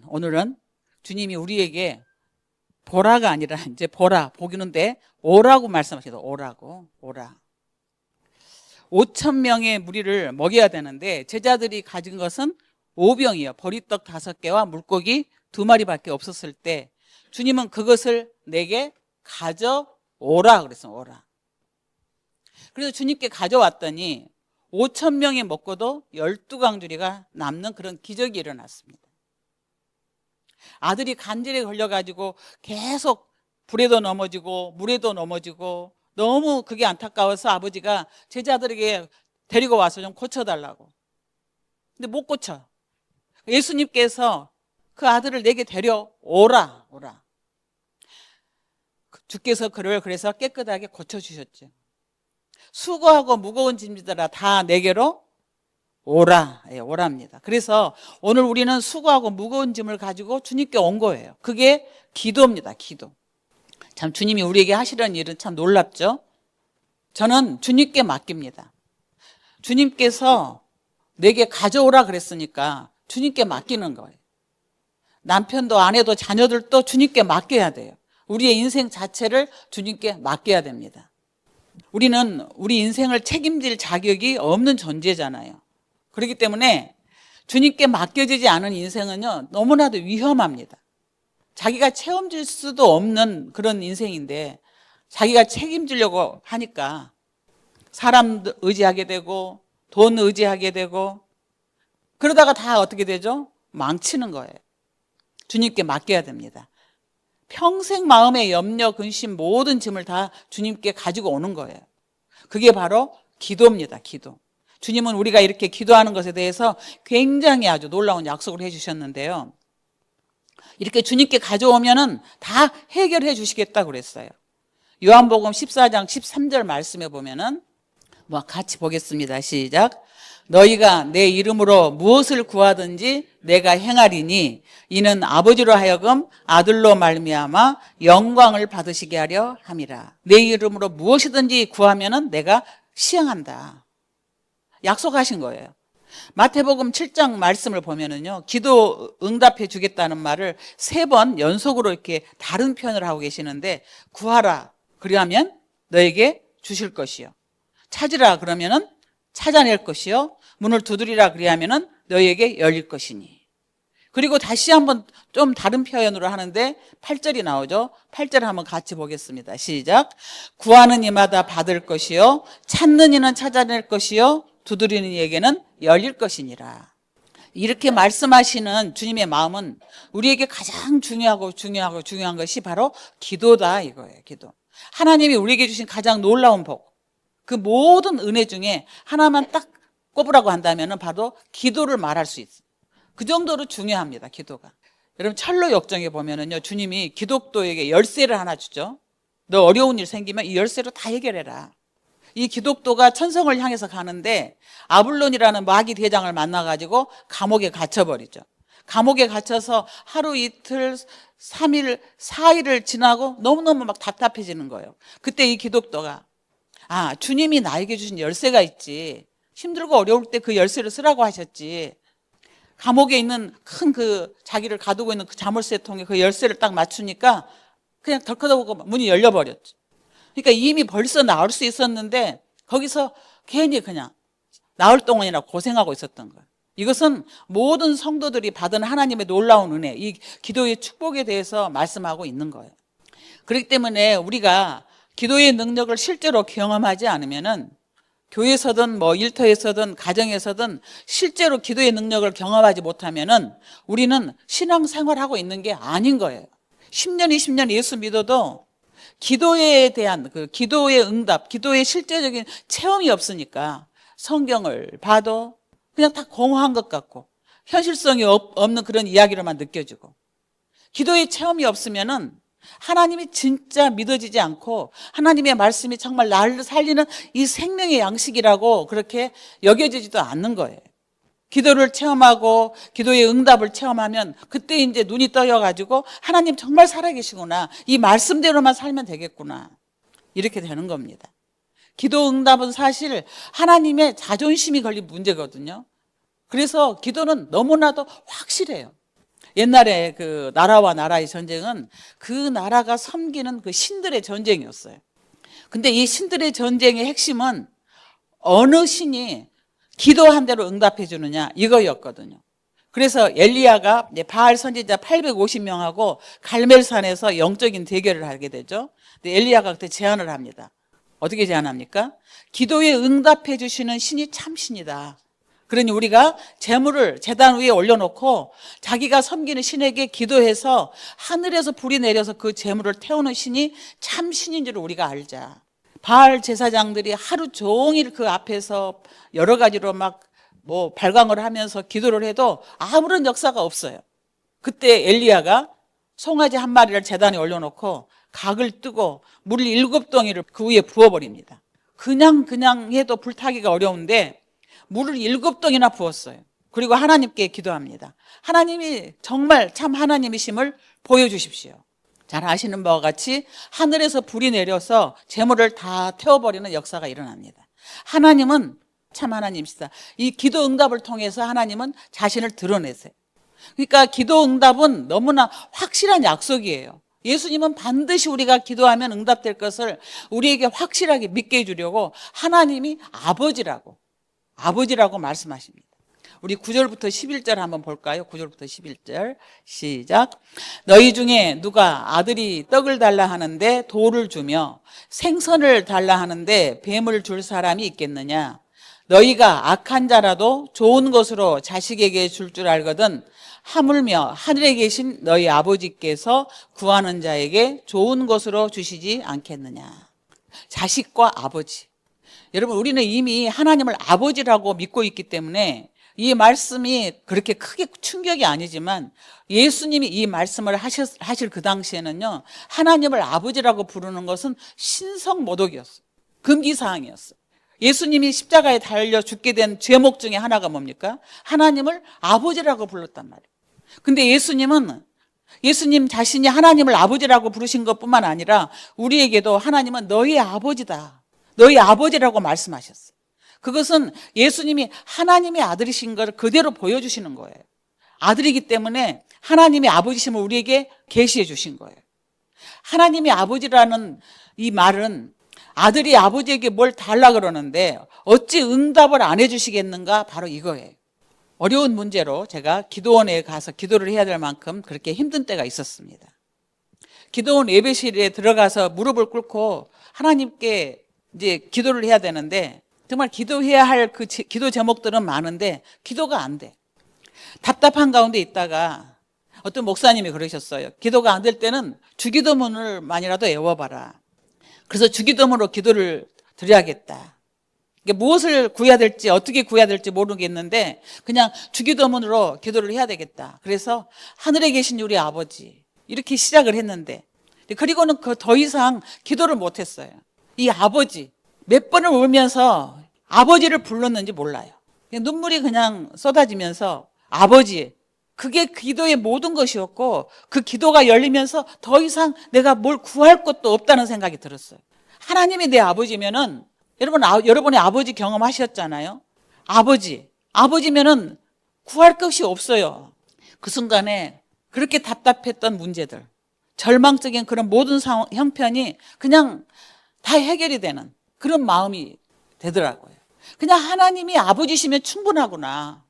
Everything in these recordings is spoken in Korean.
오늘은 주님이 우리에게 보라가 아니라 이제 보라, 보기는데 오라고 말씀하시죠. 오라고, 오라. 5천 명의 무리를 먹여야 되는데 제자들이 가진 것은 5병이요. 보리떡 5개와 물고기 2마리밖에 없었을 때 주님은 그것을 내게 가져오라 그랬어요. 오라. 그래서 주님께 가져왔더니 5천 명이 먹고도 12강주리가 남는 그런 기적이 일어났습니다. 아들이 간질에 걸려가지고 계속 불에도 넘어지고 물에도 넘어지고 너무 그게 안타까워서 아버지가 제자들에게 데리고 와서 좀 고쳐달라고. 근데 못 고쳐. 예수님께서 그 아들을 내게 데려오라. 오라. 주께서 그를 그래서 깨끗하게 고쳐주셨죠. 수고하고 무거운 짐들아 다 내게로 오라. 예, 오랍니다. 그래서 오늘 우리는 수고하고 무거운 짐을 가지고 주님께 온 거예요. 그게 기도입니다. 기도. 참 주님이 우리에게 하시려는 일은 참 놀랍죠. 저는 주님께 맡깁니다. 주님께서 내게 가져오라 그랬으니까 주님께 맡기는 거예요. 남편도 아내도 자녀들도 주님께 맡겨야 돼요. 우리의 인생 자체를 주님께 맡겨야 됩니다. 우리는 우리 인생을 책임질 자격이 없는 존재잖아요. 그렇기 때문에 주님께 맡겨지지 않은 인생은요 너무나도 위험합니다. 자기가 책임질 수도 없는 그런 인생인데 자기가 책임지려고 하니까 사람 의지하게 되고 돈 의지하게 되고 그러다가 다 어떻게 되죠? 망치는 거예요. 주님께 맡겨야 됩니다. 평생 마음의 염려, 근심 모든 짐을 다 주님께 가지고 오는 거예요. 그게 바로 기도입니다. 기도. 주님은 우리가 이렇게 기도하는 것에 대해서 굉장히 아주 놀라운 약속을 해주셨는데요. 이렇게 주님께 가져오면은 다 해결해 주시겠다고 그랬어요. 요한복음 14장 13절 말씀에 보면은 같이 보겠습니다. 시작. 너희가 내 이름으로 무엇을 구하든지 내가 행하리니 이는 아버지로 하여금 아들로 말미암아 영광을 받으시게 하려 함이라. 내 이름으로 무엇이든지 구하면은 내가 시행한다. 약속하신 거예요. 마태복음 7장 말씀을 보면은요, 기도 응답해 주겠다는 말을 3번 연속으로 이렇게 다른 표현을 하고 계시는데, 구하라 그러면 너에게 주실 것이요, 찾으라 그러면은 찾아낼 것이요, 문을 두드리라 그리하면은 너에게 열릴 것이니. 그리고 다시 한번 좀 다른 표현으로 하는데 8절이 나오죠. 8절 한번 같이 보겠습니다. 시작. 구하는 이마다 받을 것이요, 찾는 이는 찾아낼 것이요, 두드리는 이에게는 열릴 것이니라. 이렇게 말씀하시는 주님의 마음은 우리에게 가장 중요한 것이 바로 기도다 이거예요. 기도. 하나님이 우리에게 주신 가장 놀라운 복, 그 모든 은혜 중에 하나만 딱 꼽으라고 한다면 바로 기도를 말할 수 있어요. 그 정도로 중요합니다. 기도가. 여러분 철로 역정에 보면은요, 주님이 기독도에게 열쇠를 하나 주죠. 너 어려운 일 생기면 이 열쇠로 다 해결해라. 이 기독도가 천성을 향해서 가는데 아블론이라는 마귀 대장을 만나가지고 감옥에 갇혀버리죠. 감옥에 갇혀서 하루 이틀 3일 4일을 지나고 너무너무 막 답답해지는 거예요. 그때 이 기독도가 주님이 나에게 주신 열쇠가 있지, 힘들고 어려울 때 그 열쇠를 쓰라고 하셨지, 감옥에 있는 큰 그 자기를 가두고 있는 그 자물쇠통에 그 열쇠를 딱 맞추니까 그냥 덜커덕하고 문이 열려버렸죠. 그러니까 이미 벌써 나올 수 있었는데 거기서 괜히 그냥 나올 동안이나 고생하고 있었던 거예요. 이것은 모든 성도들이 받은 하나님의 놀라운 은혜, 이 기도의 축복에 대해서 말씀하고 있는 거예요. 그렇기 때문에 우리가 기도의 능력을 실제로 경험하지 않으면은 교회에서든 일터에서든 가정에서든 실제로 기도의 능력을 경험하지 못하면은 우리는 신앙생활하고 있는 게 아닌 거예요. 10년, 20년 예수 믿어도 기도에 대한 그 기도의 응답, 기도의 실제적인 체험이 없으니까 성경을 봐도 그냥 다 공허한 것 같고 현실성이 없는 그런 이야기로만 느껴지고, 기도의 체험이 없으면은 하나님이 진짜 믿어지지 않고 하나님의 말씀이 정말 나를 살리는 이 생명의 양식이라고 그렇게 여겨지지도 않는 거예요. 기도를 체험하고 기도의 응답을 체험하면 그때 이제 눈이 떠여가지고 하나님 정말 살아계시구나, 이 말씀대로만 살면 되겠구나, 이렇게 되는 겁니다. 기도 응답은 사실 하나님의 자존심이 걸린 문제거든요. 그래서 기도는 너무나도 확실해요. 옛날에 그 나라와 나라의 전쟁은 그 나라가 섬기는 그 신들의 전쟁이었어요. 근데 이 신들의 전쟁의 핵심은 어느 신이 기도한 대로 응답해 주느냐 이거였거든요. 그래서 엘리야가 바알 선지자 850명하고 갈멜산에서 영적인 대결을 하게 되죠. 근데 엘리야가 그때 제안을 합니다. 어떻게 제안합니까? 기도에 응답해 주시는 신이 참 신이다. 그러니 우리가 재물을 제단 위에 올려놓고 자기가 섬기는 신에게 기도해서 하늘에서 불이 내려서 그 재물을 태우는 신이 참 신인 줄 우리가 알자. 바알 제사장들이 하루 종일 그 앞에서 여러 가지로 막 발광을 하면서 기도를 해도 아무런 역사가 없어요. 그때 엘리야가 송아지 한 마리를 제단에 올려놓고 각을 뜨고 물 7덩이를 그 위에 부어버립니다. 그냥 해도 불타기가 어려운데 물을 7덩이나 부었어요. 그리고 하나님께 기도합니다. 하나님이 정말 참 하나님이심을 보여주십시오. 잘 아시는 바와 같이 하늘에서 불이 내려서 재물을 다 태워버리는 역사가 일어납니다. 하나님은 참 하나님이시다. 이 기도 응답을 통해서 하나님은 자신을 드러내세요. 그러니까 기도 응답은 너무나 확실한 약속이에요. 예수님은 반드시 우리가 기도하면 응답될 것을 우리에게 확실하게 믿게 해주려고 하나님이 아버지라고 말씀하십니다. 우리 9절부터 11절 한번 볼까요? 9절부터 11절 시작. 너희 중에 누가 아들이 떡을 달라 하는데 돌을 주며 생선을 달라 하는데 뱀을 줄 사람이 있겠느냐? 너희가 악한 자라도 좋은 것으로 자식에게 줄 줄 알거든 하물며 하늘에 계신 너희 아버지께서 구하는 자에게 좋은 것으로 주시지 않겠느냐? 자식과 아버지. 여러분, 우리는 이미 하나님을 아버지라고 믿고 있기 때문에 이 말씀이 그렇게 크게 충격이 아니지만 예수님이 이 말씀을 하실 그 당시에는요, 하나님을 아버지라고 부르는 것은 신성모독이었어요. 금기사항이었어요. 예수님이 십자가에 달려 죽게 된 죄목 중에 하나가 뭡니까? 하나님을 아버지라고 불렀단 말이에요. 근데 예수님 자신이 하나님을 아버지라고 부르신 것뿐만 아니라 우리에게도 하나님은 너희 아버지다, 너희 아버지라고 말씀하셨어요. 그것은 예수님이 하나님의 아들이신 걸 그대로 보여주시는 거예요. 아들이기 때문에 하나님의 아버지심을 우리에게 계시해 주신 거예요. 하나님의 아버지라는 이 말은 아들이 아버지에게 뭘 달라 그러는데 어찌 응답을 안 해주시겠는가? 바로 이거예요. 어려운 문제로 제가 기도원에 가서 기도를 해야 될 만큼 그렇게 힘든 때가 있었습니다. 기도원 예배실에 들어가서 무릎을 꿇고 하나님께 이제 기도를 해야 되는데 정말 기도해야 할 그 기도 제목들은 많은데 기도가 안 돼. 답답한 가운데 있다가 어떤 목사님이 그러셨어요. 기도가 안 될 때는 주기도문을만이라도 외워봐라. 그래서 주기도문으로 기도를 드려야겠다. 무엇을 구해야 될지 어떻게 구해야 될지 모르겠는데 그냥 주기도문으로 기도를 해야 되겠다. 그래서 하늘에 계신 우리 아버지 이렇게 시작을 했는데 그리고는 더 이상 기도를 못했어요. 이 아버지 몇 번을 울면서 아버지를 불렀는지 몰라요. 눈물이 그냥 쏟아지면서 아버지, 그게 기도의 모든 것이었고 그 기도가 열리면서 더 이상 내가 뭘 구할 것도 없다는 생각이 들었어요. 하나님이 내 아버지면은 여러분의 아버지 경험하셨잖아요. 아버지면은 구할 것이 없어요. 그 순간에 그렇게 답답했던 문제들, 절망적인 그런 모든 형편이 그냥 다 해결이 되는 그런 마음이 되더라고요. 그냥 하나님이 아버지시면 충분하구나.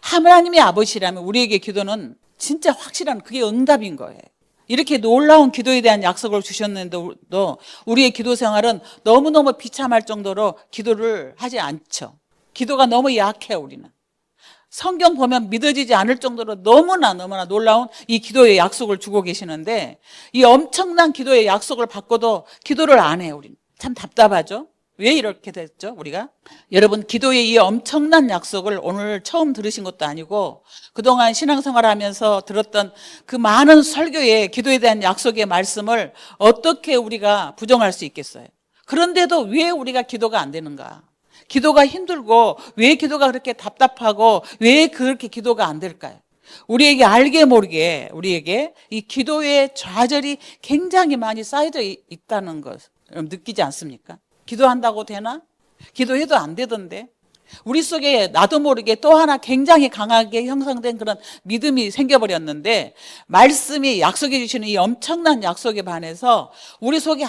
하나님이 아버지라면 우리에게 기도는 진짜 확실한 그게 응답인 거예요. 이렇게 놀라운 기도에 대한 약속을 주셨는데도 우리의 기도 생활은 너무너무 비참할 정도로 기도를 하지 않죠. 기도가 너무 약해요, 우리는. 성경 보면 믿어지지 않을 정도로 너무나 놀라운 이 기도의 약속을 주고 계시는데 이 엄청난 기도의 약속을 받고도 기도를 안 해요, 우리는. 참 답답하죠? 왜 이렇게 됐죠, 우리가? 여러분, 기도의 이 엄청난 약속을 오늘 처음 들으신 것도 아니고 그동안 신앙생활 하면서 들었던 그 많은 설교의 기도에 대한 약속의 말씀을 어떻게 우리가 부정할 수 있겠어요? 그런데도 왜 우리가 기도가 안 되는가? 기도가 힘들고 왜 기도가 그렇게 답답하고 왜 그렇게 기도가 안 될까요? 우리에게 알게 모르게 우리에게 이 기도의 좌절이 굉장히 많이 쌓여져 있다는 것을 느끼지 않습니까? 기도한다고 되나? 기도해도 안 되던데. 우리 속에 나도 모르게 또 하나 굉장히 강하게 형성된 그런 믿음이 생겨버렸는데, 말씀이 약속해 주시는 이 엄청난 약속에 반해서 우리 속에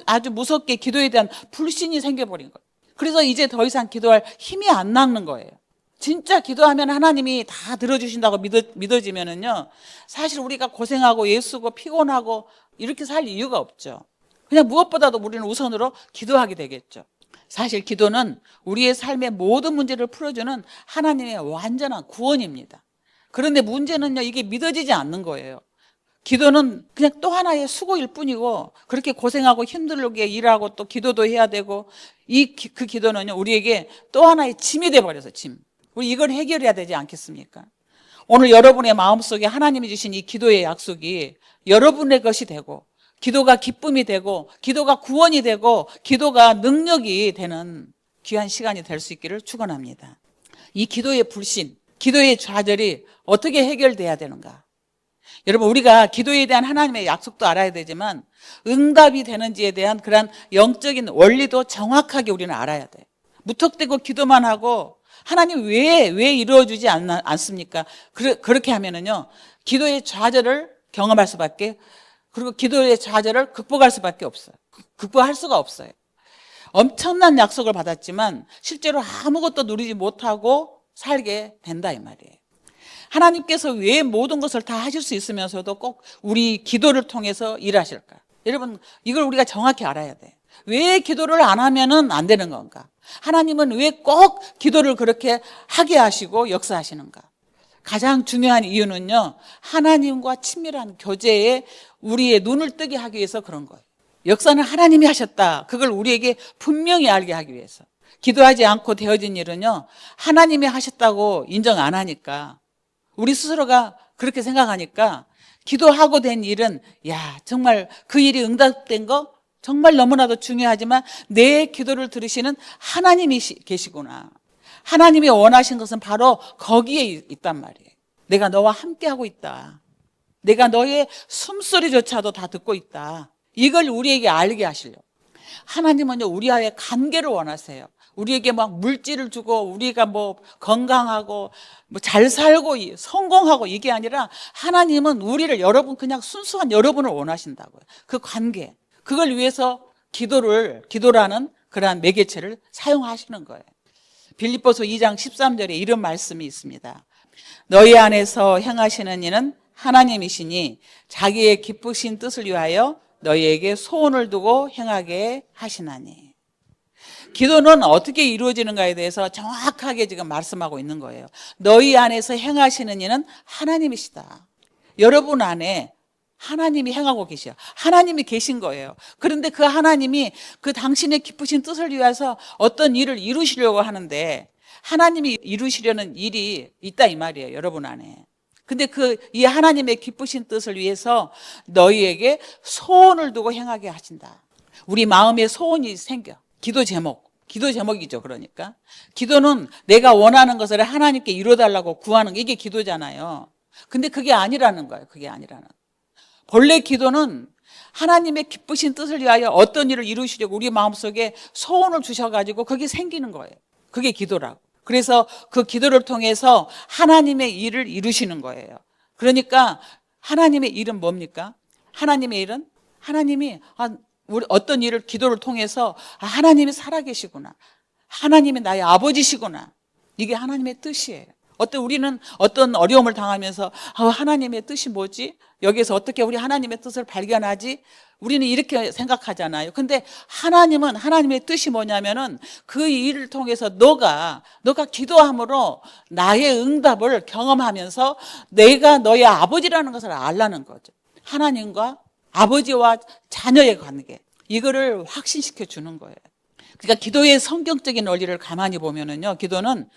아주 무섭게 기도에 대한 불신이 생겨버린 거예요. 그래서 이제 더 이상 기도할 힘이 안 나는 거예요. 진짜 기도하면 하나님이 다 들어주신다고 믿어지면은요, 사실 우리가 고생하고 애쓰고 피곤하고 이렇게 살 이유가 없죠. 그냥 무엇보다도 우리는 우선으로 기도하게 되겠죠. 사실 기도는 우리의 삶의 모든 문제를 풀어주는 하나님의 완전한 구원입니다. 그런데 문제는요, 이게 믿어지지 않는 거예요. 기도는 그냥 또 하나의 수고일 뿐이고, 그렇게 고생하고 힘들게 일하고 또 기도도 해야 되고, 그 기도는요, 우리에게 또 하나의 짐이 돼버려서 짐. 우리 이걸 해결해야 되지 않겠습니까? 오늘 여러분의 마음속에 하나님이 주신 이 기도의 약속이 여러분의 것이 되고, 기도가 기쁨이 되고, 기도가 구원이 되고, 기도가 능력이 되는 귀한 시간이 될 수 있기를 축원합니다. 이 기도의 불신, 기도의 좌절이 어떻게 해결돼야 되는가? 여러분, 우리가 기도에 대한 하나님의 약속도 알아야 되지만 응답이 되는지에 대한 그런 영적인 원리도 정확하게 우리는 알아야 돼요. 무턱대고 기도만 하고 하나님 왜 이루어주지 않습니까? 그렇게 하면은요, 기도의 좌절을 경험할 수밖에, 그리고 기도의 좌절을 극복할 수밖에 없어요. 극복할 수가 없어요. 엄청난 약속을 받았지만 실제로 아무것도 누리지 못하고 살게 된다 이 말이에요. 하나님께서 왜 모든 것을 다 하실 수 있으면서도 꼭 우리 기도를 통해서 일하실까? 여러분, 이걸 우리가 정확히 알아야 돼요. 왜 기도를 안 하면은 안 되는 건가? 하나님은 왜 꼭 기도를 그렇게 하게 하시고 역사하시는가? 가장 중요한 이유는요, 하나님과 친밀한 교제에 우리의 눈을 뜨게 하기 위해서 그런 거예요. 역사는 하나님이 하셨다, 그걸 우리에게 분명히 알게 하기 위해서. 기도하지 않고 되어진 일은요, 하나님이 하셨다고 인정 안 하니까, 우리 스스로가 그렇게 생각하니까 기도하고 된 일은, 야, 정말 그 일이 응답된 거 정말 너무나도 중요하지만 내 기도를 들으시는 하나님이 계시구나. 하나님이 원하신 것은 바로 거기에 있단 말이에요. 내가 너와 함께하고 있다. 내가 너의 숨소리조차도 다 듣고 있다. 이걸 우리에게 알게 하시려고. 하나님은요, 우리와의 관계를 원하세요. 우리에게 막 물질을 주고 우리가 뭐 건강하고 뭐 잘 살고 성공하고 이게 아니라, 하나님은 우리를, 여러분, 그냥 순수한 여러분을 원하신다고요. 그 관계, 그걸 위해서 기도라는 그러한 매개체를 사용하시는 거예요. 빌립보서 2장 13절에 이런 말씀이 있습니다. 너희 안에서 행하시는 이는 하나님이시니 자기의 기쁘신 뜻을 위하여 너희에게 소원을 두고 행하게 하시나니. 기도는 어떻게 이루어지는가에 대해서 정확하게 지금 말씀하고 있는 거예요. 너희 안에서 행하시는 이는 하나님이시다. 여러분 안에 하나님이 행하고 계셔. 하나님이 계신 거예요. 그런데 그 하나님이 그 당신의 기쁘신 뜻을 위해서 어떤 일을 이루시려고 하는데, 하나님이 이루시려는 일이 있다 이 말이에요, 여러분 안에. 근데 이 하나님의 기쁘신 뜻을 위해서 너희에게 소원을 두고 행하게 하신다. 우리 마음에 소원이 생겨. 기도 제목이죠. 그러니까 기도는 내가 원하는 것을 하나님께 이루어달라고 구하는 게, 이게 기도잖아요. 근데 그게 아니라는 거예요. 그게 아니라는. 본래 기도는 하나님의 기쁘신 뜻을 위하여 어떤 일을 이루시려고 우리 마음속에 소원을 주셔가지고 그게 생기는 거예요. 그게 기도라고. 그래서 그 기도를 통해서 하나님의 일을 이루시는 거예요. 그러니까 하나님의 일은 뭡니까? 하나님의 일은, 하나님이 우리 어떤 일을 기도를 통해서 하나님이 살아계시구나, 하나님이 나의 아버지시구나, 이게 하나님의 뜻이에요. 우리는 어떤 어려움을 당하면서 하나님의 뜻이 뭐지? 여기에서 어떻게 우리 하나님의 뜻을 발견하지? 우리는 이렇게 생각하잖아요. 근데 하나님은, 하나님의 뜻이 뭐냐면은 그 일을 통해서 너가 기도함으로 나의 응답을 경험하면서 내가 너의 아버지라는 것을 알라는 거죠. 하나님과 아버지와 자녀의 관계, 이거를 확신시켜 주는 거예요. 그러니까 기도의 성경적인 원리를 가만히 보면은요, 기도는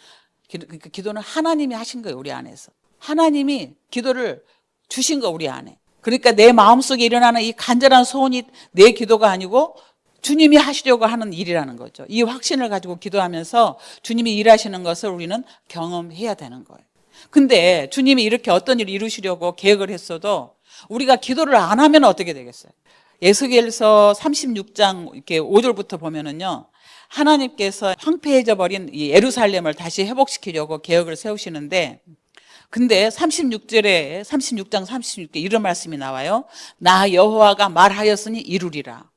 하나님이 하신 거예요. 우리 안에서 하나님이 기도를 주신 거, 우리 안에. 그러니까 내 마음속에 일어나는 이 간절한 소원이 내 기도가 아니고 주님이 하시려고 하는 일이라는 거죠. 이 확신을 가지고 기도하면서 주님이 일하시는 것을 우리는 경험해야 되는 거예요. 근데 주님이 이렇게 어떤 일을 이루시려고 계획을 했어도 우리가 기도를 안 하면 어떻게 되겠어요? 에스겔서 36장 이렇게 5절부터 보면은요, 하나님께서 황폐해져 버린 이 예루살렘을 다시 회복시키려고 계획을 세우시는데, 근데 36장 36개 이런 말씀이 나와요. 나 여호와가 말하였으니 이루리라.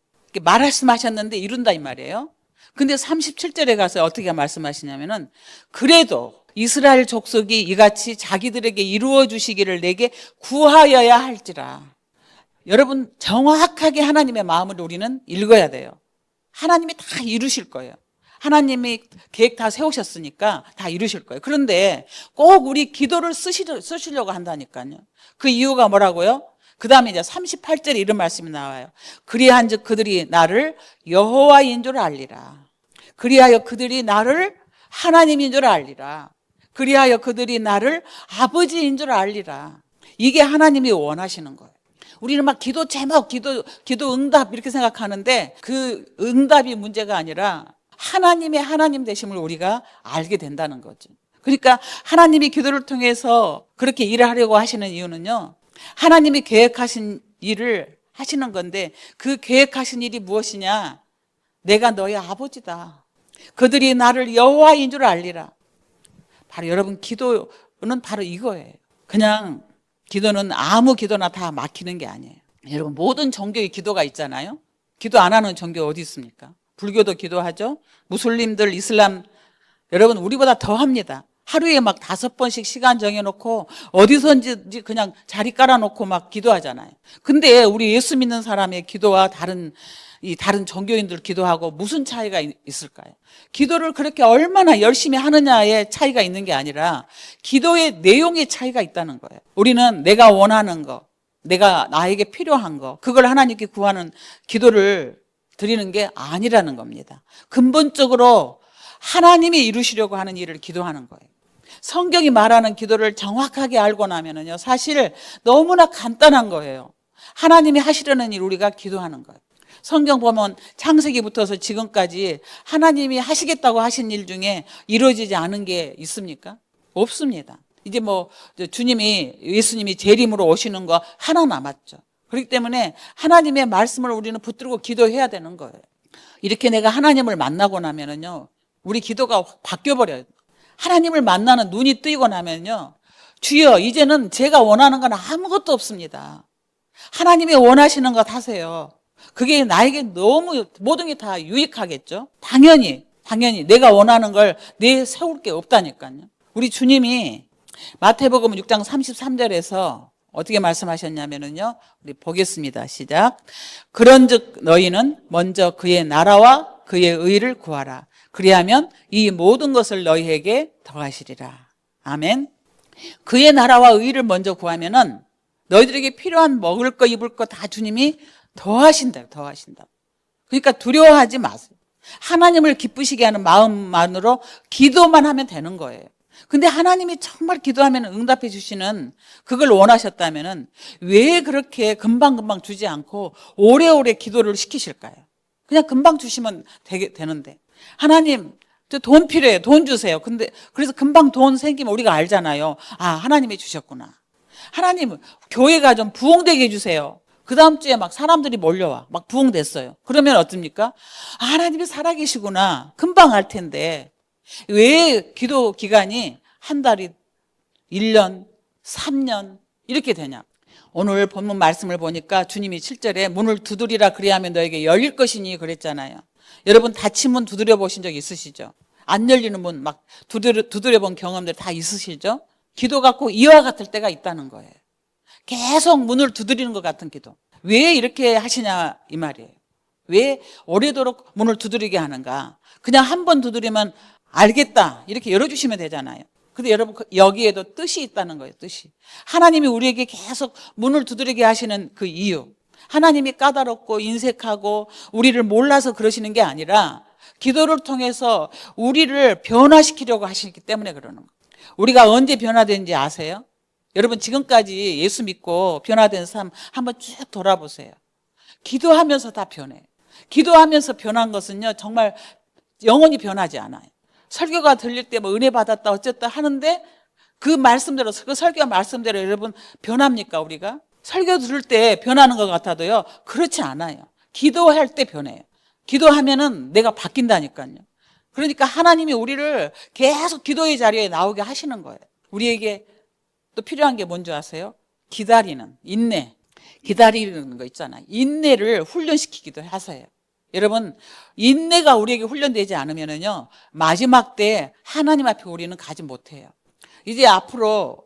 말씀하셨는데 이룬다 이 말이에요. 근데 37절에 가서 어떻게 말씀하시냐면은, 그래도 이스라엘 족속이 이같이 자기들에게 이루어 주시기를 내게 구하여야 할지라. 여러분, 정확하게 하나님의 마음을 우리는 읽어야 돼요. 하나님이 다 이루실 거예요. 하나님이 계획 다 세우셨으니까 다 이루실 거예요. 그런데 꼭 우리 기도를 쓰시려고 한다니까요. 그 이유가 뭐라고요? 그 다음에 이제 38절에 이런 말씀이 나와요. 그리한 즉 그들이 나를 여호와인 줄 알리라. 그리하여 그들이 나를 하나님인 줄 알리라. 그리하여 그들이 나를 아버지인 줄 알리라. 이게 하나님이 원하시는 거예요. 우리는 막 기도 제목, 기도 응답 이렇게 생각하는데, 그 응답이 문제가 아니라 하나님의 하나님 되심을 우리가 알게 된다는 거죠. 그러니까 하나님이 기도를 통해서 그렇게 일을 하려고 하시는 이유는요, 하나님이 계획하신 일을 하시는 건데, 그 계획하신 일이 무엇이냐? 내가 너의 아버지다. 그들이 나를 여호와인 줄 알리라. 바로 여러분, 기도는 바로 이거예요. 그냥 기도는 아무 기도나 다 막히는 게 아니에요. 여러분, 모든 종교의 기도가 있잖아요. 기도 안 하는 종교 어디 있습니까? 불교도 기도하죠. 무슬림들, 이슬람, 여러분 우리보다 더 합니다. 하루에 막 5번씩 시간 정해놓고 어디선지 그냥 자리 깔아놓고 막 기도하잖아요. 근데 우리 예수 믿는 사람의 기도와 다른 종교인들 기도하고 무슨 차이가 있을까요? 기도를 그렇게 얼마나 열심히 하느냐의 차이가 있는 게 아니라 기도의 내용의 차이가 있다는 거예요. 우리는 내가 원하는 거, 내가 나에게 필요한 거, 그걸 하나님께 구하는 기도를 드리는 게 아니라는 겁니다. 근본적으로 하나님이 이루시려고 하는 일을 기도하는 거예요. 성경이 말하는 기도를 정확하게 알고 나면은요, 사실 너무나 간단한 거예요. 하나님이 하시려는 일 우리가 기도하는 거예요. 성경 보면 창세기부터서 지금까지 하나님이 하시겠다고 하신 일 중에 이루어지지 않은 게 있습니까? 없습니다. 이제 뭐 예수님이 재림으로 오시는 거 하나 남았죠. 그렇기 때문에 하나님의 말씀을 우리는 붙들고 기도해야 되는 거예요. 이렇게 내가 하나님을 만나고 나면은요, 우리 기도가 바뀌어버려요. 하나님을 만나는 눈이 뜨이고 나면요, 주여 이제는 제가 원하는 건 아무것도 없습니다. 하나님이 원하시는 것 하세요. 그게 나에게 너무 모든 게 다 유익하겠죠. 당연히 내가 원하는 걸 내세울 게 없다니까요. 우리 주님이 마태복음 6장 33절에서 어떻게 말씀하셨냐면요, 우리 보겠습니다. 시작. 그런즉 너희는 먼저 그의 나라와 그의 의를 구하라. 그리하면 이 모든 것을 너희에게 더하시리라. 아멘. 그의 나라와 의를 먼저 구하면은 너희들에게 필요한 먹을 거 입을 거 다 주님이 더하신다. 그러니까 두려워하지 마세요. 하나님을 기쁘시게 하는 마음만으로 기도만 하면 되는 거예요. 근데 하나님이 정말 기도하면 응답해 주시는 그걸 원하셨다면은 왜 그렇게 금방금방 주지 않고 오래오래 기도를 시키실까요? 그냥 금방 주시면 되는데. 하나님, 저 돈 필요해요. 돈 주세요. 근데 그래서 금방 돈 생기면 우리가 알잖아요. 아, 하나님이 주셨구나. 하나님, 교회가 좀 부흥되게 해주세요. 그 다음 주에 막 사람들이 몰려와. 막 부흥됐어요. 그러면 어떻습니까? 아, 하나님이 살아계시구나. 금방 알 텐데. 왜 기도 기간이 한 달이 1년, 3년 이렇게 되냐? 오늘 본문 말씀을 보니까 주님이 7절에 문을 두드리라 그리하면 너에게 열릴 것이니 그랬잖아요. 여러분 닫힌 문 두드려 보신 적 있으시죠? 안 열리는 문 막 두드려 본 경험들 다 있으시죠? 기도가 꼭 이와 같을 때가 있다는 거예요. 계속 문을 두드리는 것 같은 기도. 왜 이렇게 하시냐 이 말이에요. 왜 오래도록 문을 두드리게 하는가? 그냥 한 번 두드리면 알겠다 이렇게 열어주시면 되잖아요. 근데 여러분 여기에도 뜻이 있다는 거예요. 뜻이. 하나님이 우리에게 계속 문을 두드리게 하시는 그 이유, 하나님이 까다롭고 인색하고 우리를 몰라서 그러시는 게 아니라 기도를 통해서 우리를 변화시키려고 하시기 때문에 그러는 거예요. 우리가 언제 변화된지 아세요? 여러분 지금까지 예수 믿고 변화된 삶 한번 쭉 돌아보세요. 기도하면서 다 변해요. 기도하면서 변한 것은요 정말 영원히 변하지 않아요. 설교가 들릴 때 뭐 은혜 받았다 어쨌다 하는데 그 말씀대로, 그 설교 말씀대로 여러분 변합니까 우리가? 설교 들을 때 변하는 것 같아도요 그렇지 않아요. 기도할 때 변해요. 기도하면은 내가 바뀐다니까요. 그러니까 하나님이 우리를 계속 기도의 자리에 나오게 하시는 거예요. 우리에게 또 필요한 게 뭔지 아세요? 기다리는, 인내. 기다리는 거 있잖아요. 인내를 훈련시키기도 하세요. 여러분, 인내가 우리에게 훈련되지 않으면요, 마지막 때 하나님 앞에 우리는 가지 못해요. 이제 앞으로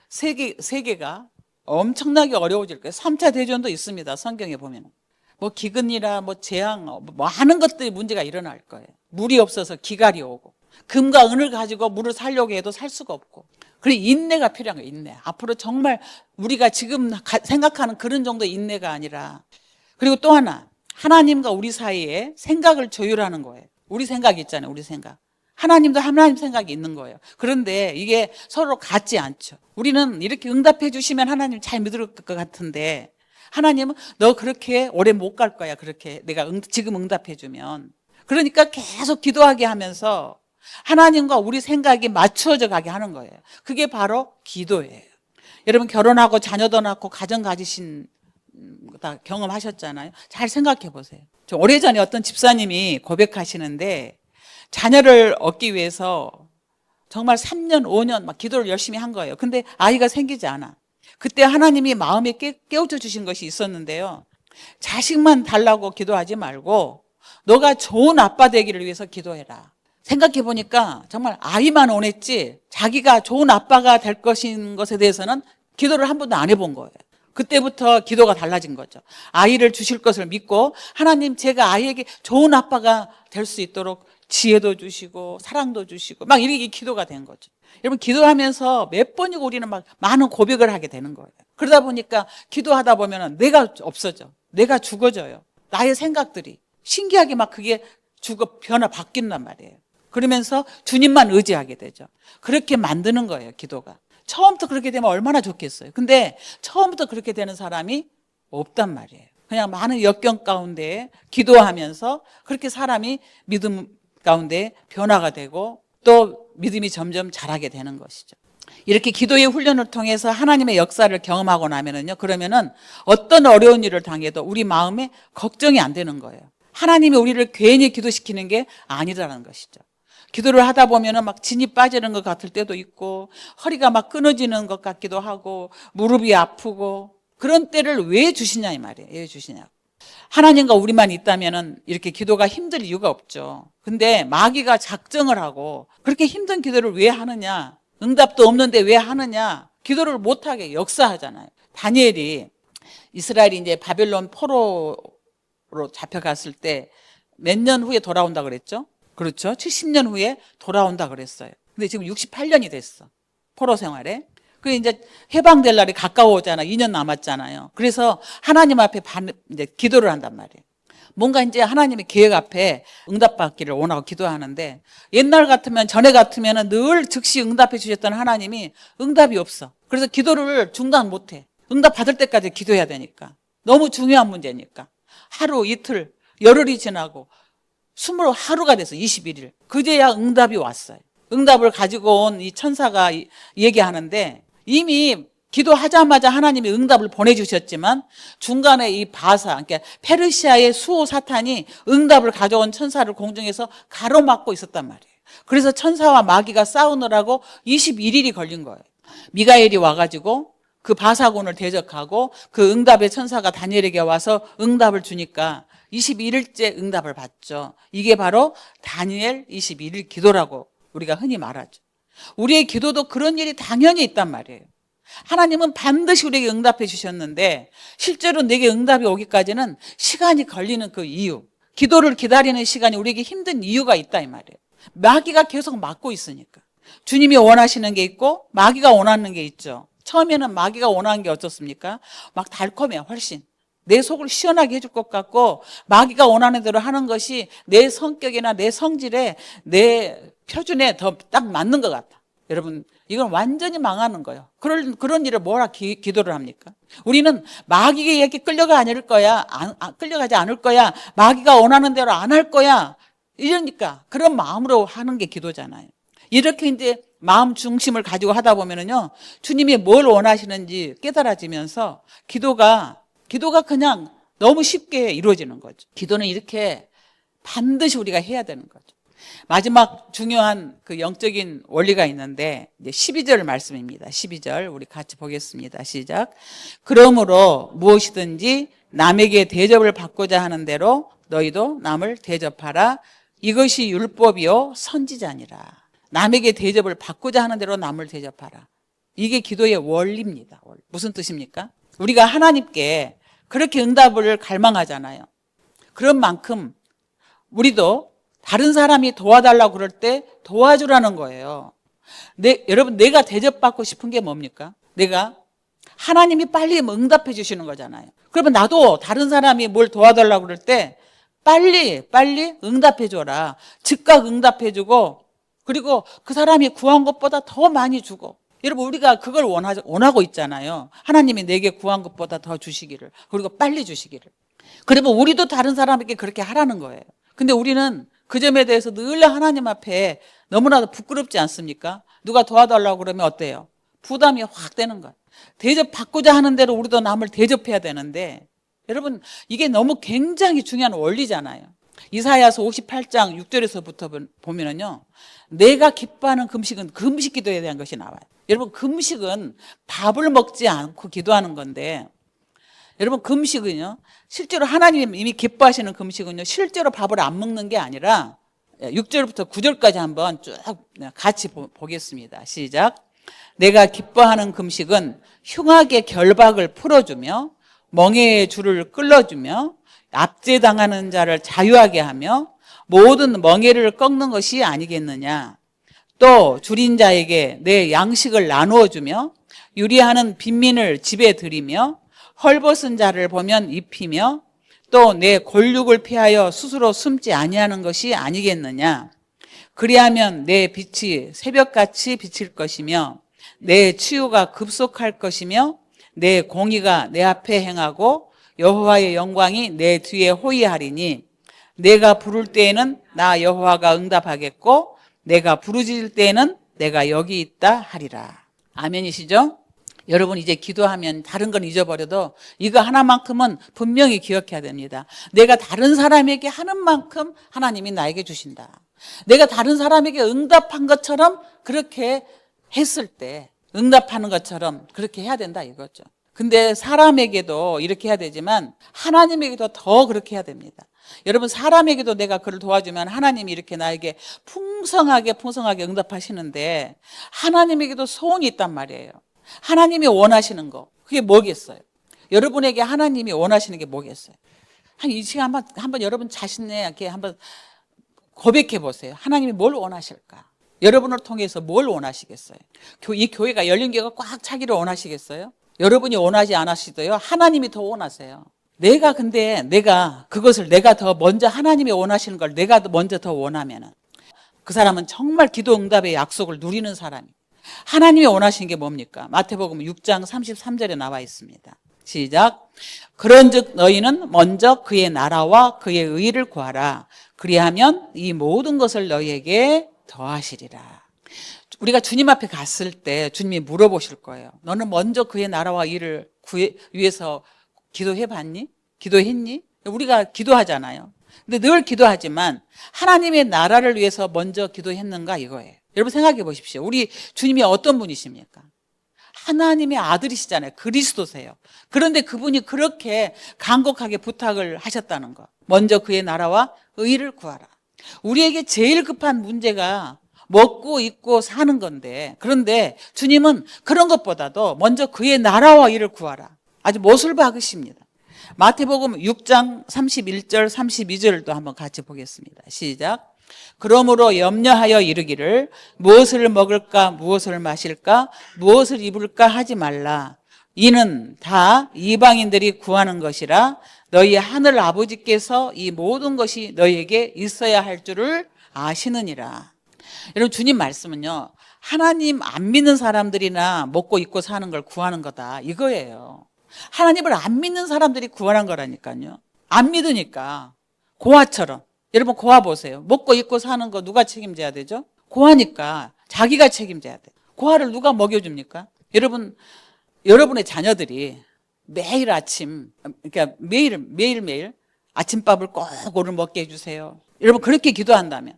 세계가 엄청나게 어려워질 거예요. 3차 대전도 있습니다. 성경에 보면. 뭐 기근이나 뭐 재앙, 뭐 많은 것들이 문제가 일어날 거예요. 물이 없어서 기갈이 오고, 금과 은을 가지고 물을 살려고 해도 살 수가 없고. 그리고 인내가 필요한 거예요. 인내. 앞으로 정말 우리가 지금 생각하는 그런 정도의 인내가 아니라. 그리고 또 하나, 하나님과 우리 사이에 생각을 조율하는 거예요. 우리 생각이 있잖아요. 우리 생각. 하나님도 하나님 생각이 있는 거예요. 그런데 이게 서로 같지 않죠. 우리는 이렇게 응답해 주시면 하나님 잘 믿을 것 같은데, 하나님은 너 그렇게 오래 못 갈 거야. 그렇게 내가 지금 응답해 주면. 그러니까 계속 기도하게 하면서 하나님과 우리 생각이 맞춰져 가게 하는 거예요. 그게 바로 기도예요. 여러분, 결혼하고 자녀도 낳고 가정 가지신 다 경험하셨잖아요. 잘 생각해 보세요. 저 오래전에 어떤 집사님이 고백하시는데, 자녀를 얻기 위해서 정말 3년, 5년 막 기도를 열심히 한 거예요. 근데 아이가 생기지 않아. 그때 하나님이 마음에 깨우쳐 주신 것이 있었는데요. 자식만 달라고 기도하지 말고 너가 좋은 아빠 되기를 위해서 기도해라. 생각해 보니까 정말 아이만 원했지 자기가 좋은 아빠가 될 것인 것에 대해서는 기도를 한 번도 안 해본 거예요. 그때부터 기도가 달라진 거죠. 아이를 주실 것을 믿고, 하나님, 제가 아이에게 좋은 아빠가 될 수 있도록 지혜도 주시고 사랑도 주시고 막 이렇게 기도가 된 거죠. 여러분, 기도하면서 몇 번이고 우리는 막 많은 고백을 하게 되는 거예요. 그러다 보니까 기도하다 보면 내가 없어져. 내가 죽어져요. 나의 생각들이 신기하게 막 그게 바뀐단 말이에요. 그러면서 주님만 의지하게 되죠. 그렇게 만드는 거예요, 기도가. 처음부터 그렇게 되면 얼마나 좋겠어요. 근데 처음부터 그렇게 되는 사람이 없단 말이에요. 그냥 많은 역경 가운데 기도하면서 그렇게 사람이 믿음 가운데 변화가 되고 또 믿음이 점점 자라게 되는 것이죠. 이렇게 기도의 훈련을 통해서 하나님의 역사를 경험하고 나면은요, 그러면은 어떤 어려운 일을 당해도 우리 마음에 걱정이 안 되는 거예요. 하나님이 우리를 괜히 기도시키는 게 아니라는 것이죠. 기도를 하다 보면은 막 진이 빠지는 것 같을 때도 있고, 허리가 막 끊어지는 것 같기도 하고, 무릎이 아프고, 그런 때를 왜 주시냐 이 말이에요. 왜 주시냐. 하나님과 우리만 있다면은 이렇게 기도가 힘들 이유가 없죠. 근데 마귀가 작정을 하고 그렇게 힘든 기도를 왜 하느냐, 응답도 없는데 왜 하느냐, 기도를 못하게 역사하잖아요. 다니엘이 이스라엘이 이제 바벨론 포로로 잡혀갔을 때 몇 년 후에 돌아온다 그랬죠? 그렇죠. 70년 후에 돌아온다 그랬어요. 근데 지금 68년이 됐어. 포로 생활에. 그 이제 해방될 날이 가까워오잖아. 2년 남았잖아요. 그래서 하나님 앞에 이제 기도를 한단 말이에요. 뭔가 이제 하나님의 계획 앞에 응답받기를 원하고 기도하는데, 옛날 같으면, 전에 같으면 늘 즉시 응답해 주셨던 하나님이 응답이 없어. 그래서 기도를 중단 못 해. 응답 받을 때까지 기도해야 되니까. 너무 중요한 문제니까. 하루, 이틀, 열흘이 지나고 20하루가 돼서 21일. 그제야 응답이 왔어요. 응답을 가지고 온 이 천사가 얘기하는데, 이미 기도하자마자 하나님이 응답을 보내주셨지만 중간에 이 바사, 그러니까 페르시아의 수호 사탄이 응답을 가져온 천사를 공중에서 가로막고 있었단 말이에요. 그래서 천사와 마귀가 싸우느라고 21일이 걸린 거예요. 미가엘이 와가지고 그 바사군을 대적하고 그 응답의 천사가 다니엘에게 와서 응답을 주니까 21일째 응답을 받죠. 이게 바로 다니엘 21일 기도라고 우리가 흔히 말하죠. 우리의 기도도 그런 일이 당연히 있단 말이에요. 하나님은 반드시 우리에게 응답해 주셨는데 실제로 내게 응답이 오기까지는 시간이 걸리는 그 이유, 기도를 기다리는 시간이 우리에게 힘든 이유가 있다 이 말이에요. 마귀가 계속 막고 있으니까. 주님이 원하시는 게 있고 마귀가 원하는 게 있죠. 처음에는 마귀가 원하는 게 어떻습니까? 막 달콤해요. 훨씬 내 속을 시원하게 해줄 것 같고, 마귀가 원하는 대로 하는 것이 내 성격이나 내 성질에, 내 표준에 더 딱 맞는 것 같아. 여러분, 이건 완전히 망하는 거예요. 그런 일을 뭐라 기도를 합니까? 우리는 마귀에게 끌려가지 않을 거야. 마귀가 원하는 대로 안 할 거야. 이러니까 그런 마음으로 하는 게 기도잖아요. 이렇게 이제 마음 중심을 가지고 하다 보면은요, 주님이 뭘 원하시는지 깨달아지면서 기도가 그냥 너무 쉽게 이루어지는 거죠. 기도는 이렇게 반드시 우리가 해야 되는 거죠. 마지막 중요한 그 영적인 원리가 있는데 이제 12절 말씀입니다. 12절 우리 같이 보겠습니다. 시작. 그러므로 무엇이든지 남에게 대접을 받고자 하는 대로 너희도 남을 대접하라. 이것이 율법이요 선지자니라. 남에게 대접을 받고자 하는 대로 남을 대접하라. 이게 기도의 원리입니다. 무슨 뜻입니까? 우리가 하나님께 그렇게 응답을 갈망하잖아요. 그런 만큼 우리도 다른 사람이 도와달라고 그럴 때 도와주라는 거예요. 여러분, 내가 대접받고 싶은 게 뭡니까? 내가 하나님이 빨리 응답해 주시는 거잖아요. 그러면 나도 다른 사람이 뭘 도와달라고 그럴 때 빨리 응답해 줘라. 즉각 응답해 주고, 그리고 그 사람이 구한 것보다 더 많이 주고. 여러분, 우리가 그걸 원하고 있잖아요. 하나님이 내게 구한 것보다 더 주시기를, 그리고 빨리 주시기를. 그러면 우리도 다른 사람에게 그렇게 하라는 거예요. 근데 우리는 그 점에 대해서 늘 하나님 앞에 너무나도 부끄럽지 않습니까? 누가 도와달라고 그러면 어때요? 부담이 확 되는 거예요. 대접받고자 하는 대로 우리도 남을 대접해야 되는데, 여러분, 이게 너무 굉장히 중요한 원리잖아요. 이사야서 58장 6절에서부터 보면은요, 내가 기뻐하는 금식은 금식 기도에 대한 것이 나와요. 여러분, 금식은 밥을 먹지 않고 기도하는 건데, 여러분, 금식은요, 실제로 하나님이 이미 기뻐하시는 금식은요, 실제로 밥을 안 먹는 게 아니라 6절부터 9절까지 한번 쭉 같이 보겠습니다. 시작. 내가 기뻐하는 금식은 흉악의 결박을 풀어주며 멍에의 줄을 끌어주며 압제당하는 자를 자유하게 하며 모든 멍에를 꺾는 것이 아니겠느냐. 또 줄인 자에게 내 양식을 나누어 주며 유리하는 빈민을 집에 들이며 헐벗은 자를 보면 입히며 또 내 골육을 피하여 스스로 숨지 아니하는 것이 아니겠느냐. 그리하면 내 빛이 새벽같이 비칠 것이며 내 치유가 급속할 것이며 내 공의가 내 앞에 행하고 여호와의 영광이 내 뒤에 호위하리니 내가 부를 때에는 나 여호와가 응답하겠고 내가 부르짖을 때에는 내가 여기 있다 하리라. 아멘이시죠? 여러분, 이제 기도하면 다른 건 잊어버려도 이거 하나만큼은 분명히 기억해야 됩니다. 내가 다른 사람에게 하는 만큼 하나님이 나에게 주신다. 내가 다른 사람에게 응답한 것처럼 그렇게 했을 때 응답하는 것처럼 그렇게 해야 된다 이거죠. 근데 사람에게도 이렇게 해야 되지만 하나님에게도 더 그렇게 해야 됩니다. 여러분, 사람에게도 내가 그를 도와주면 하나님이 이렇게 나에게 풍성하게 응답하시는데 하나님에게도 소원이 있단 말이에요. 하나님이 원하시는 거, 그게 뭐겠어요? 여러분에게 하나님이 원하시는 게 뭐겠어요? 이 시간 한번 여러분 자신에게 한번 고백해 보세요. 하나님이 뭘 원하실까? 여러분을 통해서 뭘 원하시겠어요? 이 교회가 열린 교회가 꽉 차기를 원하시겠어요? 여러분이 원하지 않으시도요, 하나님이 더 원하세요. 내가 그것을 내가 더 먼저 하나님이 원하시는 걸 내가 먼저 더 원하면은 그 사람은 정말 기도 응답의 약속을 누리는 사람이에요. 하나님이 원하시는 게 뭡니까? 마태복음 6장 33절에 나와 있습니다. 시작. 그런즉 너희는 먼저 그의 나라와 그의 의를 구하라. 그리하면 이 모든 것을 너희에게 더하시리라. 우리가 주님 앞에 갔을 때 주님이 물어보실 거예요. 너는 먼저 그의 나라와 의를 위해서 기도해봤니? 기도했니? 우리가 기도하잖아요. 근데 늘 기도하지만 하나님의 나라를 위해서 먼저 기도했는가 이거예요. 여러분 생각해 보십시오. 우리 주님이 어떤 분이십니까? 하나님의 아들이시잖아요. 그리스도세요. 그런데 그분이 그렇게 간곡하게 부탁을 하셨다는 거. 먼저 그의 나라와 의를 구하라. 우리에게 제일 급한 문제가 먹고 입고 사는 건데, 그런데 주님은 그런 것보다도 먼저 그의 나라와 의를 구하라. 아주 못을 박으십니다. 마태복음 6장 31절 32절도 한번 같이 보겠습니다. 시작. 그러므로 염려하여 이르기를 무엇을 먹을까 무엇을 마실까 무엇을 입을까 하지 말라. 이는 다 이방인들이 구하는 것이라 너희 하늘 아버지께서 이 모든 것이 너희에게 있어야 할 줄을 아시느니라. 여러분, 주님 말씀은요, 하나님 안 믿는 사람들이나 먹고 입고 사는 걸 구하는 거다 이거예요. 하나님을 안 믿는 사람들이 구하는 거라니까요. 안 믿으니까. 고아처럼. 여러분, 고아 보세요. 먹고 입고 사는 거 누가 책임져야 되죠? 고아니까 자기가 책임져야 돼. 고아를 누가 먹여줍니까? 여러분의 자녀들이 매일 아침, 그러니까 매일매일 아침밥을 꼭 오늘 먹게 해주세요. 여러분 그렇게 기도한다면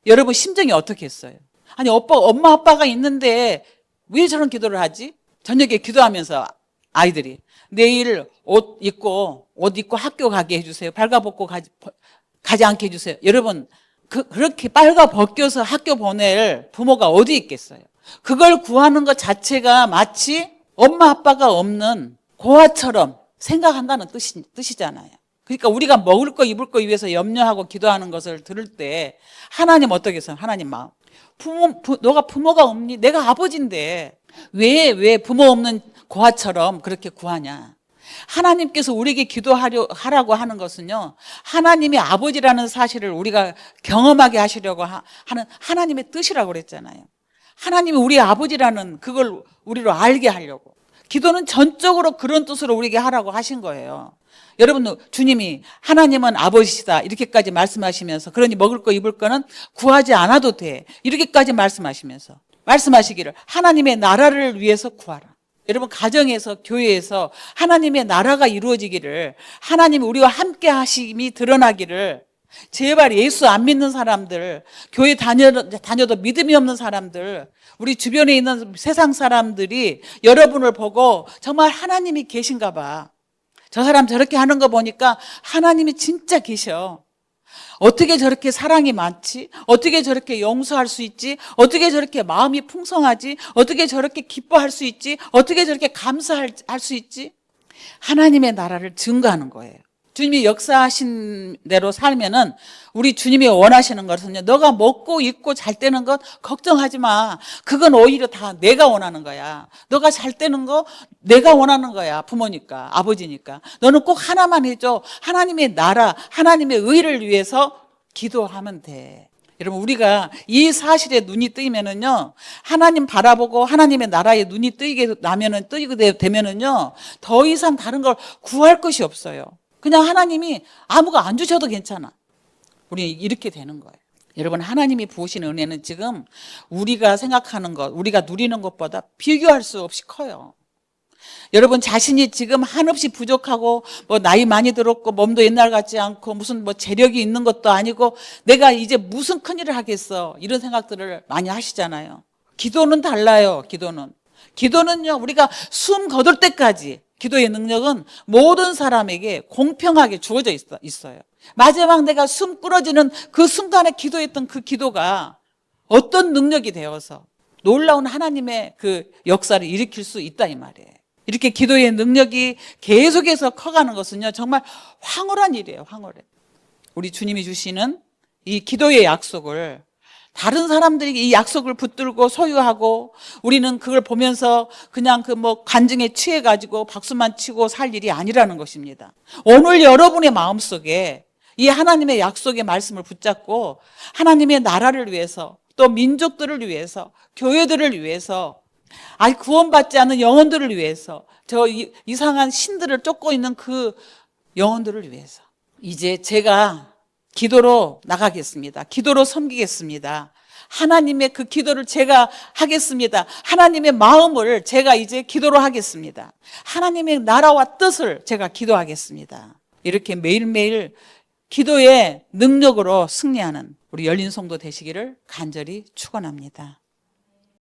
여러분 심정이 어떻겠어요? 아니 엄마 아빠가 있는데 왜 저런 기도를 하지? 저녁에 기도하면서 아이들이 내일 옷 입고 학교 가게 해주세요. 발가벗고 가지 않게 해주세요. 여러분 그렇게 빨가 벗겨서 학교 보낼 부모가 어디 있겠어요? 그걸 구하는 것 자체가 마치 엄마 아빠가 없는 고아처럼 생각한다는 뜻이잖아요. 그러니까 우리가 먹을 거 입을 거 위해서 염려하고 기도하는 것을 들을 때 하나님 어떻게 해서 하나님 마음 너가 부모가 없니? 내가 아버지인데 왜 부모 없는 고아처럼 그렇게 구하냐? 하나님께서 우리에게 하라고 하는 것은요, 하나님이 아버지라는 사실을 우리가 경험하게 하시려고 하는 하나님의 뜻이라고 그랬잖아요. 하나님이 우리 아버지라는 그걸 우리로 알게 하려고. 기도는 전적으로 그런 뜻으로 우리에게 하라고 하신 거예요. 여러분, 주님이 하나님은 아버지시다 이렇게까지 말씀하시면서, 그러니 먹을 거 입을 거는 구하지 않아도 돼 이렇게까지 말씀하시기를 하나님의 나라를 위해서 구하라. 여러분 가정에서 교회에서 하나님의 나라가 이루어지기를, 하나님이 우리와 함께 하심이 드러나기를, 제발 예수 안 믿는 사람들, 교회 다녀도 믿음이 없는 사람들, 우리 주변에 있는 세상 사람들이 여러분을 보고 정말 하나님이 계신가 봐, 저 사람 저렇게 하는 거 보니까 하나님이 진짜 계셔, 어떻게 저렇게 사랑이 많지? 어떻게 저렇게 용서할 수 있지? 어떻게 저렇게 마음이 풍성하지? 어떻게 저렇게 기뻐할 수 있지? 어떻게 저렇게 감사할 수 있지? 하나님의 나라를 증거하는 거예요. 주님이 역사하신 대로 살면은, 우리 주님이 원하시는 것은요, 너가 먹고 입고 잘 되는 것 걱정하지 마. 그건 오히려 다 내가 원하는 거야. 너가 잘 되는 거 내가 원하는 거야. 부모니까, 아버지니까. 너는 꼭 하나만 해줘. 하나님의 나라, 하나님의 의를 위해서 기도하면 돼. 여러분, 우리가 이 사실에 눈이 뜨이면은요, 하나님 바라보고 하나님의 나라에 눈이 뜨이게 되면은요, 더 이상 다른 걸 구할 것이 없어요. 그냥 하나님이 아무거 안 주셔도 괜찮아. 우리 이렇게 되는 거예요. 여러분, 하나님이 부으신 은혜는 지금 우리가 생각하는 것, 우리가 누리는 것보다 비교할 수 없이 커요. 여러분, 자신이 지금 한없이 부족하고 나이 많이 들었고 몸도 옛날 같지 않고 무슨 재력이 있는 것도 아니고 내가 이제 무슨 큰일을 하겠어, 이런 생각들을 많이 하시잖아요. 기도는 달라요. 기도는요, 우리가 숨 거둘 때까지, 기도의 능력은 모든 사람에게 공평하게 주어져 있어요. 마지막 내가 숨 끊어지는 그 순간에 기도했던 그 기도가 어떤 능력이 되어서 놀라운 하나님의 그 역사를 일으킬 수 있다, 이 말이에요. 이렇게 기도의 능력이 계속해서 커가는 것은요, 정말 황홀한 일이에요. 황홀해. 우리 주님이 주시는 이 기도의 약속을 다른 사람들이 이 약속을 붙들고 소유하고 우리는 그걸 보면서 그냥 간증에 취해가지고 박수만 치고 살 일이 아니라는 것입니다. 오늘 여러분의 마음속에 이 하나님의 약속의 말씀을 붙잡고 하나님의 나라를 위해서, 또 민족들을 위해서, 교회들을 위해서, 구원받지 않는 영혼들을 위해서, 저 이상한 신들을 쫓고 있는 그 영혼들을 위해서, 이제 제가 기도로 나가겠습니다. 기도로 섬기겠습니다. 하나님의 그 기도를 제가 하겠습니다. 하나님의 마음을 제가 이제 기도로 하겠습니다. 하나님의 나라와 뜻을 제가 기도하겠습니다. 이렇게 매일매일 기도의 능력으로 승리하는 우리 열린 성도 되시기를 간절히 축원합니다.